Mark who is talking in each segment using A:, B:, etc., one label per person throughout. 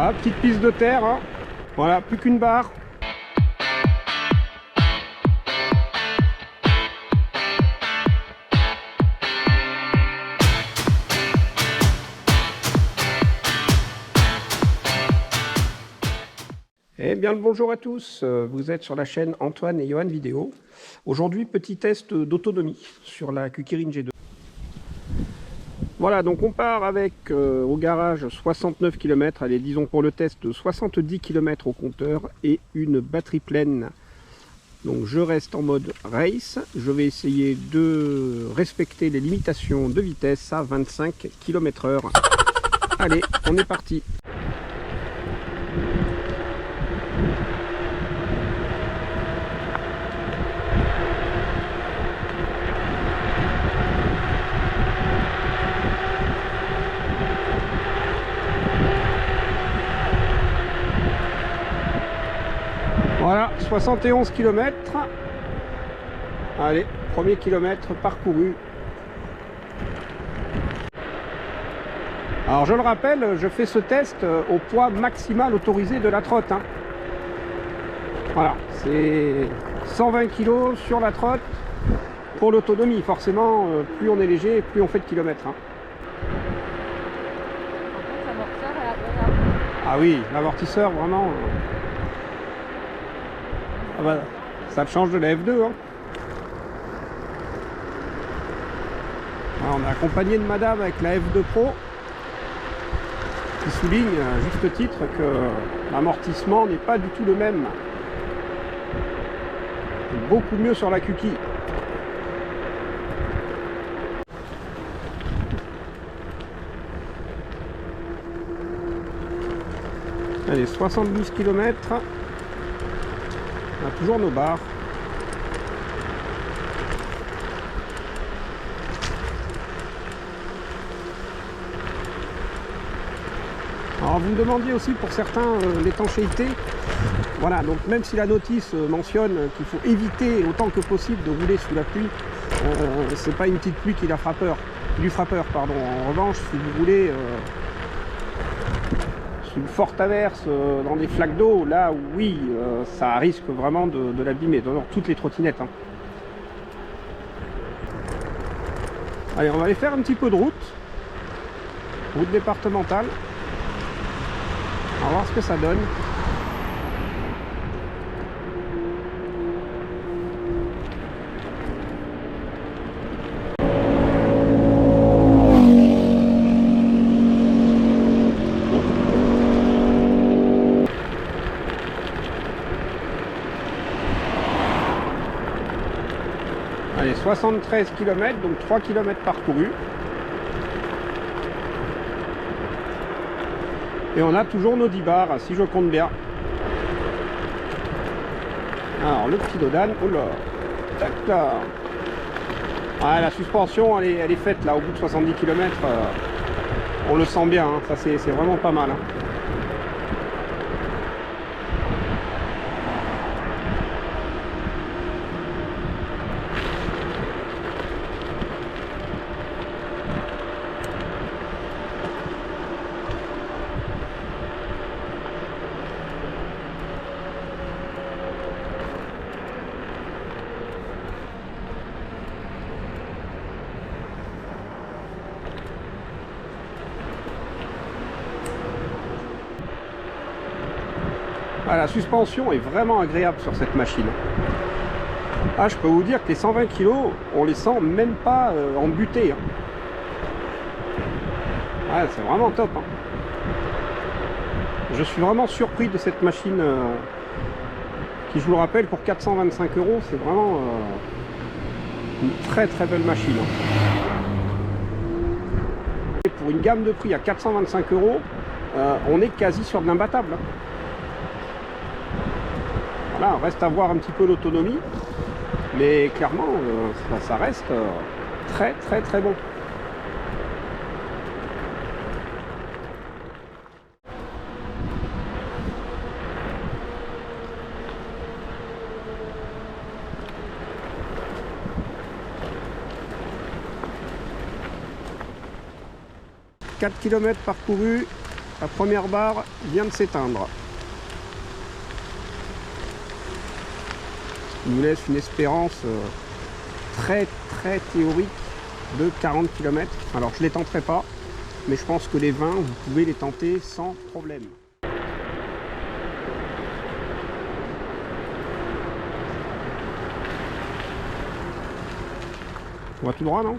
A: Voilà, petite piste de terre, hein. Voilà, plus qu'une barre. Eh bien le bonjour à tous, vous êtes sur la chaîne Antoine et Johan Vidéo. Aujourd'hui, petit test d'autonomie sur la Kukirin G2. Voilà, donc on part avec au garage 69 km, allez disons pour le test 70 km au compteur et une batterie pleine. Donc je reste en mode race, je vais essayer de respecter les limitations de vitesse à 25 km/h. Allez, on est parti. Voilà, 71 km. Allez, premier kilomètre parcouru. Alors je le rappelle, je fais ce test au poids maximal autorisé de la trotte. Hein. Voilà, c'est 120 kg sur la trotte pour l'autonomie. Forcément, plus on est léger, plus on fait de kilomètres. Hein. Ah oui, l'amortisseur vraiment... Ah bah, ça change de la F2. Hein. Alors, on est accompagné de madame avec la F2 Pro qui souligne à juste titre que l'amortissement n'est pas du tout le même. Beaucoup mieux sur la Kuki. Allez, 70 km. On a toujours nos barres. Alors vous me demandiez aussi pour certains l'étanchéité. Voilà, donc même si la notice mentionne qu'il faut éviter autant que possible de rouler sous la pluie, c'est pas une petite pluie qui lui fera peur, pardon. En revanche, si vous roulez sous une forte averse, dans des flaques d'eau, là oui, ça risque vraiment de l'abîmer, d'ailleurs toutes les trottinettes. Hein. Allez, on va aller faire un petit peu de route départementale. On va voir ce que ça donne. Allez, 73 km, donc 3 km parcourus. Et on a toujours nos 10 barres, si je compte bien. Alors, le petit dodane, oh là, tac là. Ah, la suspension, elle est faite là, au bout de 70 km. On le sent bien, hein, ça c'est vraiment pas mal. Hein. Ah, la suspension est vraiment agréable sur cette machine. Ah, je peux vous dire que les 120 kg, on les sent même pas embutés. Hein. Ouais, c'est vraiment top. Hein. Je suis vraiment surpris de cette machine qui, je vous le rappelle, pour 425 €, c'est vraiment une très très belle machine. Hein. Et pour une gamme de prix à 425 €, on est quasi sur de l'imbattable. Hein. Voilà, reste à voir un petit peu l'autonomie, mais clairement, ça reste très très très bon. « 4 km parcourus, la première barre vient de s'éteindre. Il nous laisse une espérance très théorique de 40 km. Alors je ne les tenterai pas, mais je pense que les 20, vous pouvez les tenter sans problème. On va tout droit, non ?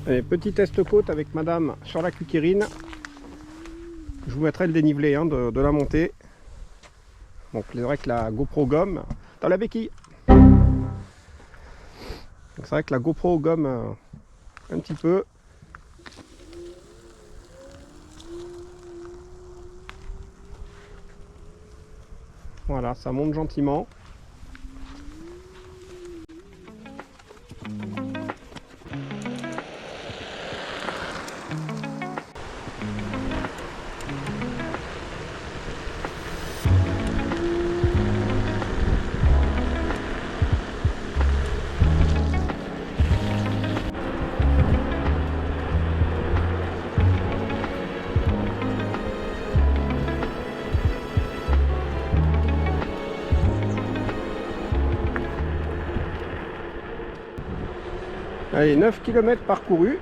A: Allez, petit test côte avec madame sur la Cuquérine. Je vous mettrai le dénivelé de la montée. Donc c'est vrai que la GoPro gomme dans la béquille. C'est vrai que la GoPro gomme un petit peu. Voilà, ça monte gentiment. Allez, 9 km parcourus.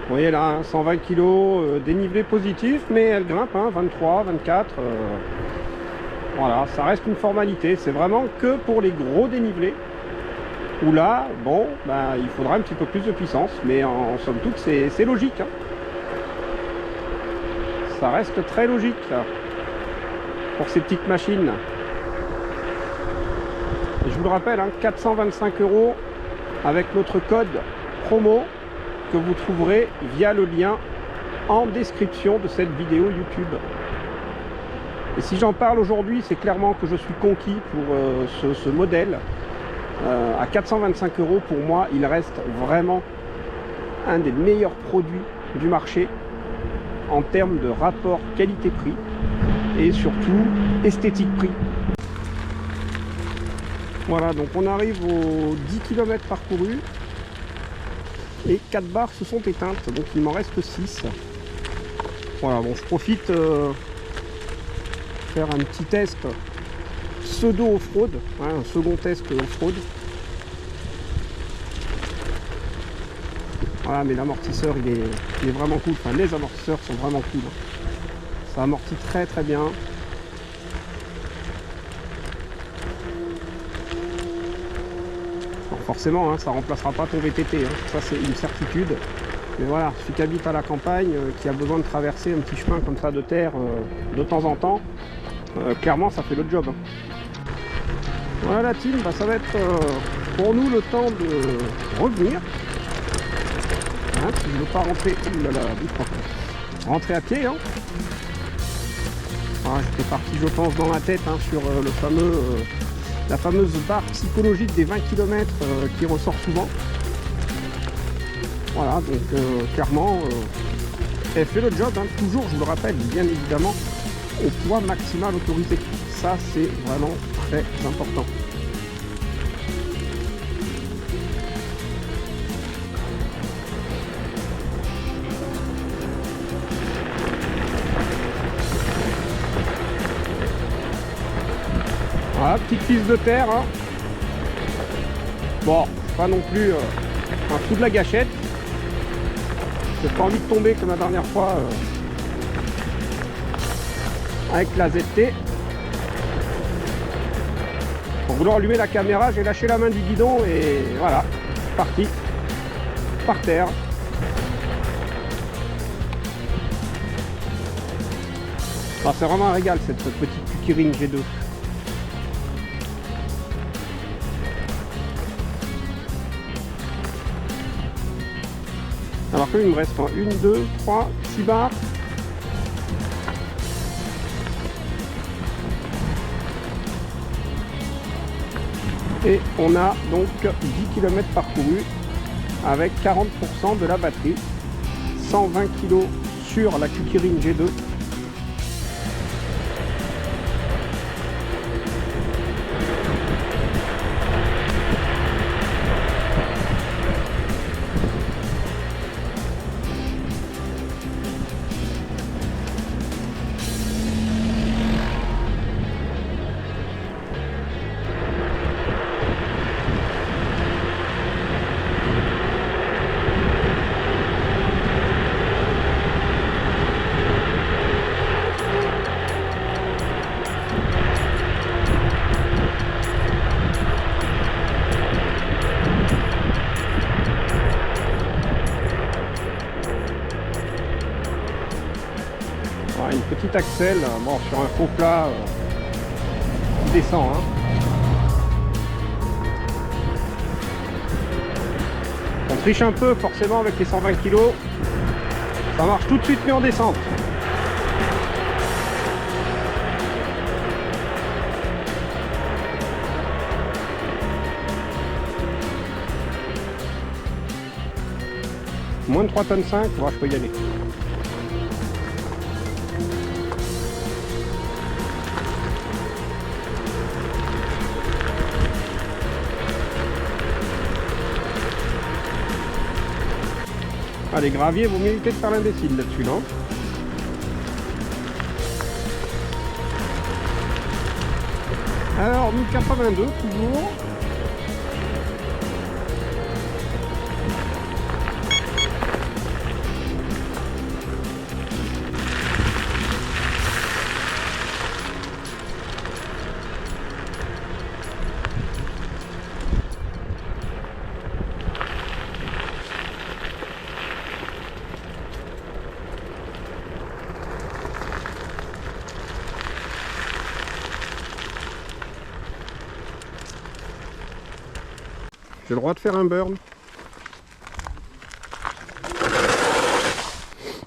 A: Vous voyez là, 120 kg, dénivelé positif, mais elle grimpe, 23, 24. Voilà, ça reste une formalité, c'est vraiment que pour les gros dénivelés, où là, bon, bah, il faudra un petit peu plus de puissance, mais en somme toute, c'est logique. Ça reste très logique pour ces petites machines. Et je vous le rappelle, 425 € avec notre code promo que vous trouverez via le lien en description de cette vidéo YouTube. Et si j'en parle aujourd'hui, c'est clairement que je suis conquis pour ce modèle. À 425 €, pour moi, il reste vraiment un des meilleurs produits du marché en termes de rapport qualité-prix et surtout esthétique-prix. Voilà, donc on arrive aux 10 km parcourus et 4 barres se sont éteintes, donc il m'en reste 6. Voilà, bon, je profite faire un petit test pseudo off-road, un second test off-road. Voilà, mais l'amortisseur il est vraiment cool, enfin les amortisseurs sont vraiment cool. Ça amortit très bien. Alors forcément, ça remplacera pas ton VTT, ça c'est une certitude. Mais voilà, celui qui habite à la campagne, qui a besoin de traverser un petit chemin comme ça de terre de temps en temps, clairement ça fait le job. Voilà la team, ça va être pour nous le temps de revenir. Si je ne veux pas rentrer, rentrer à pied. Voilà, j'étais parti je pense dans la tête sur la fameuse barre psychologique des 20 km qui ressort souvent. Voilà, donc clairement, elle fait le job, toujours, je vous le rappelle, bien évidemment, au poids maximal autorisé. Ça, c'est vraiment très important. petite piste de terre. Hein. Bon, pas non plus un trou de la gâchette. J'ai pas envie de tomber comme la dernière fois avec la ZT. Pour vouloir allumer la caméra, j'ai lâché la main du guidon et voilà, parti, par terre. Ah, c'est vraiment un régal cette petite Kukirin G2. Alors que il me reste 1, 2, 3, 6 barres. Et on a donc 10 km parcourus avec 40% de la batterie. 120 kg sur la Kukirin G2. Une petite axelle, bon, sur un faux plat qui descend. Hein. On triche un peu forcément avec les 120 kg. Ça marche tout de suite mais en descente. Moins de 3,5 tonnes, bon, je peux y aller. Ah, les graviers, vous méritez de faire l'imbécile là-dessus, non? Alors, 1082 toujours. J'ai le droit de faire un burn.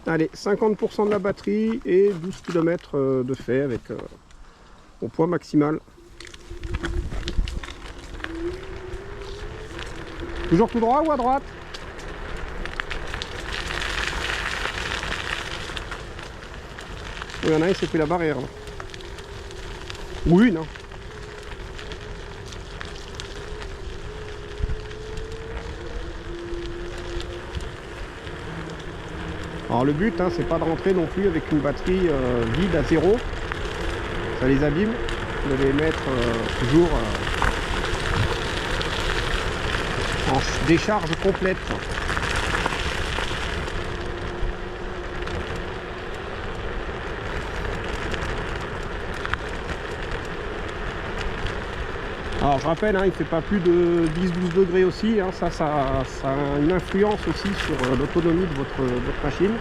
A: Allez, 50% de la batterie et 12 km de fait avec au poids maximal. Toujours tout droit ou à droite? Il y en a un, il s'est pris la barrière. Là. Oui, non. Alors le but, hein, c'est pas de rentrer non plus avec une batterie vide à zéro. Ça les abîme. De les mettre toujours en décharge complète. Alors je rappelle, hein, il ne fait pas plus de 10-12 degrés aussi, hein, ça a une influence aussi sur l'autonomie de votre machine.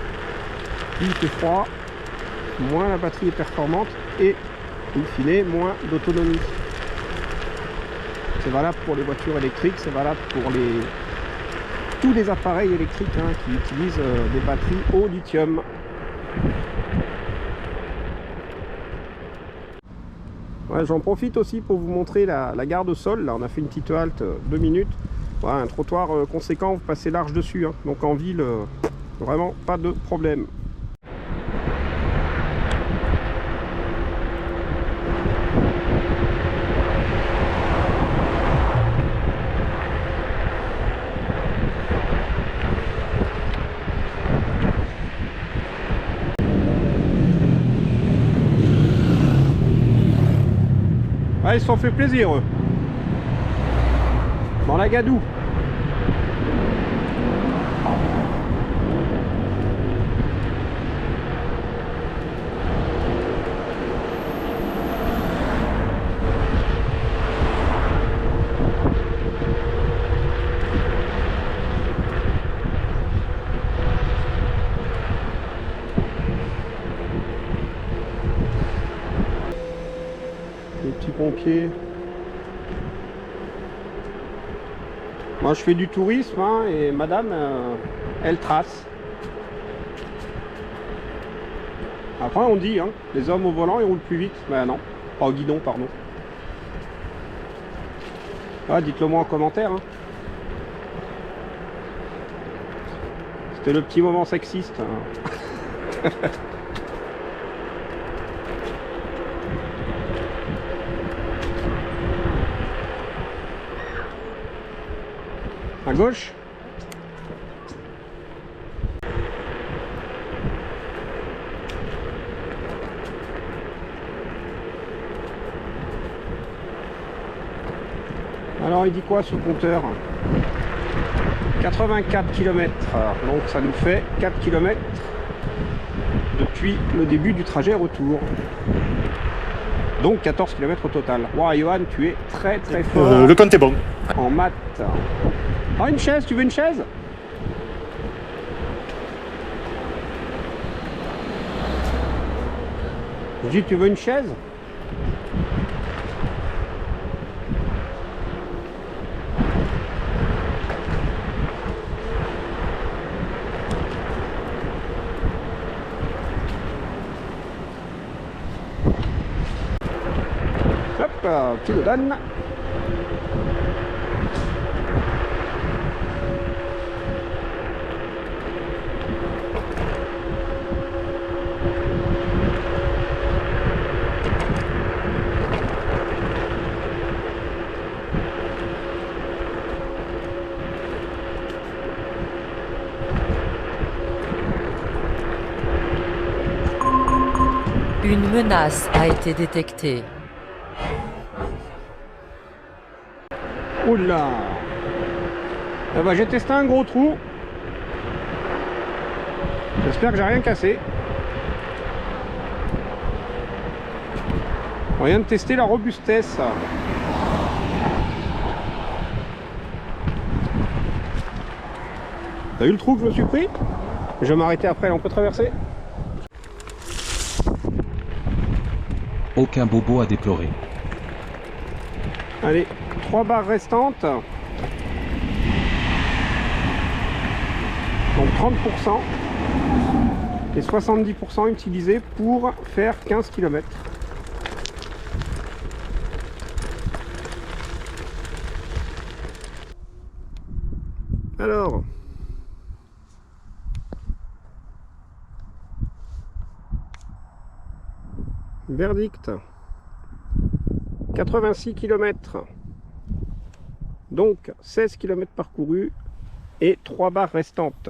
A: Plus il fait froid, moins la batterie est performante et in fine moins d'autonomie. C'est valable pour les voitures électriques, c'est valable pour tous les appareils électriques hein, qui utilisent des batteries au lithium. Ouais, j'en profite aussi pour vous montrer la gare de sol. Là, on a fait une petite halte 2 minutes. Voilà, un trottoir conséquent, vous passez large dessus. Hein. Donc en ville, vraiment pas de problème. Ouais, ils se sont fait plaisir, eux. Dans la gadoue. Les petits pompiers. Moi je fais du tourisme hein, et madame elle trace. Après on dit hein, les hommes au volant ils roulent plus vite. Mais non, pas au guidon pardon. Ah, dites-le moi en commentaire. Hein. C'était le petit moment sexiste. Hein. À gauche. Alors il dit quoi ce compteur? 84 km, donc ça nous fait 4 km depuis le début du trajet retour. Donc 14 km au total. Wow, Johan, tu es très très fort.
B: Le compte est bon.
A: En maths. Ah, une chaise, tu veux une chaise? Je dis, tu veux une chaise? Hop, tu le donnes.
C: Une menace a été détectée.
A: Oula. Eh ben, j'ai testé un gros trou. J'espère que j'ai rien cassé. On vient de tester la robustesse. T'as vu le trou que je me suis pris? Je vais m'arrêter après, on peut traverser?
D: Aucun bobo à déplorer.
A: Allez, 3 barres restantes. Donc 30% et 70% utilisés pour faire 15 km. Alors, verdict, 86 km, donc 16 km parcourus et 3 barres restantes.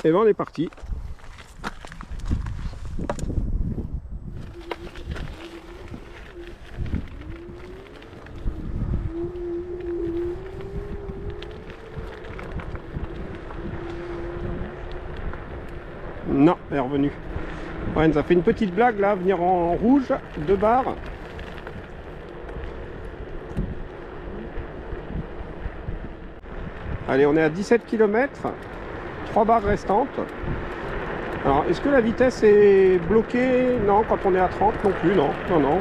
A: Et ben on est parti. Non, elle est revenue. Ouais, elle nous a fait une petite blague là, venir en rouge, 2 barres. Allez, on est à 17 km, 3 barres restantes. Alors, est-ce que la vitesse est bloquée? Non, quand on est à 30 non plus, non, non, non.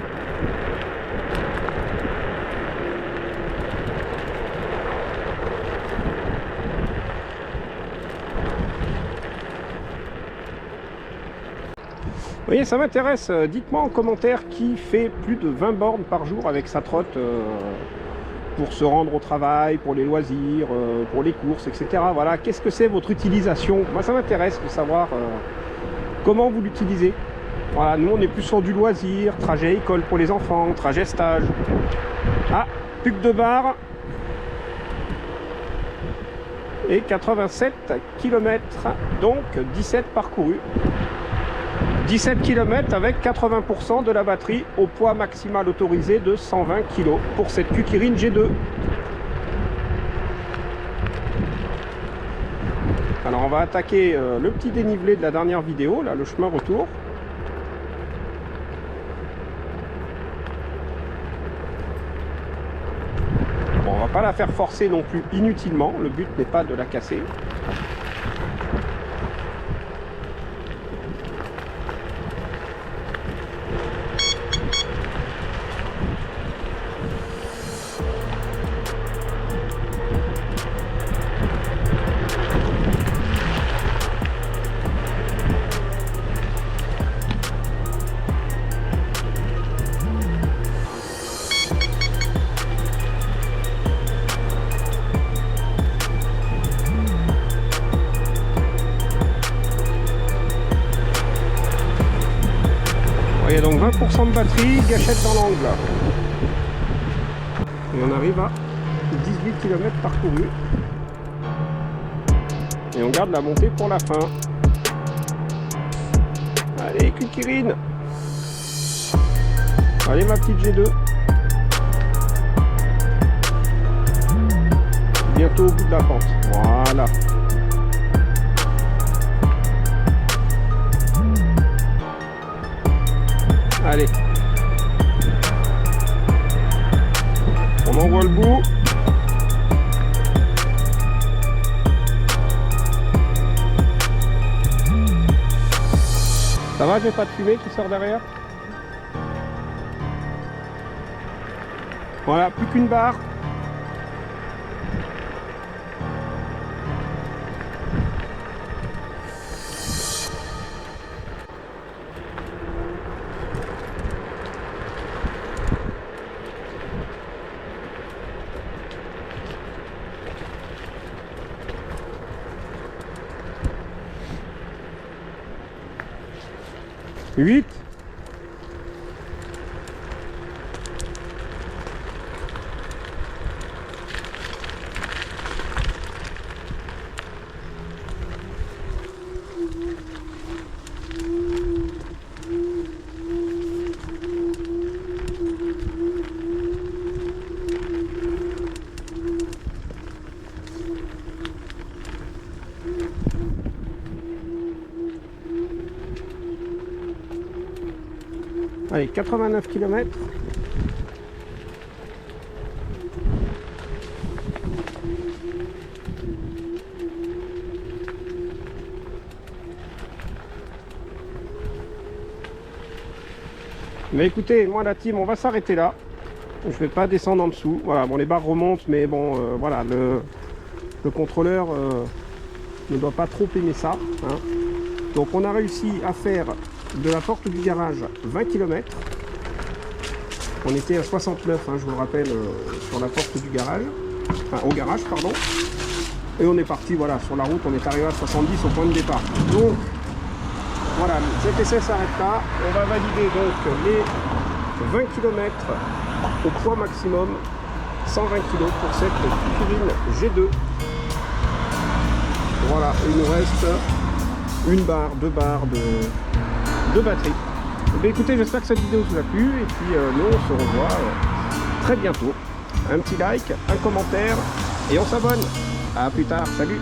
A: Vous voyez, ça m'intéresse. Dites-moi en commentaire qui fait plus de 20 bornes par jour avec sa trotte pour se rendre au travail, pour les loisirs, pour les courses, etc. Voilà, qu'est-ce que c'est votre utilisation? Moi, ça m'intéresse de savoir comment vous l'utilisez. Voilà, nous, on est plus sur du loisir, trajet école pour les enfants, trajet stage. Ah, plus que 2 barres. Et 87 km, donc 17 parcourus. 17 km avec 80% de la batterie au poids maximal autorisé de 120 kg pour cette Kukirin G2. Alors on va attaquer le petit dénivelé de la dernière vidéo, là, le chemin retour. Bon, on va pas la faire forcer non plus inutilement, le but n'est pas de la casser. Il y a donc 20% de batterie, gâchette dans l'angle. Et on arrive à 18 km parcourus. Et on garde la montée pour la fin. Allez, Kukirin. Allez, ma petite G2. Bientôt au bout de la pente. Voilà. Allez, on envoie le bout. Ça va, j'ai pas de fumée qui sort derrière. Voilà, plus qu'une barre. Huit. Allez, 89 km. Mais écoutez, moi la team, on va s'arrêter là. Je vais pas descendre en dessous. Voilà, bon, les barres remontent, mais bon, voilà, le contrôleur ne doit pas trop aimer ça, hein. Donc on a réussi à faire de la porte du garage 20 km. On était à 69, hein, je vous le rappelle, sur la porte du garage, enfin au garage, pardon. Et on est parti, voilà, sur la route, on est arrivé à 70 au point de départ. Donc voilà, cet essai s'arrête là. On va valider donc les 20 km au poids maximum, 120 kg pour cette Kukirin G2. Voilà, il nous reste une barre, deux barres de batterie. Mais écoutez, j'espère que cette vidéo vous a plu. Et puis nous, on se revoit très bientôt. Un petit like, un commentaire et on s'abonne. À plus tard, salut!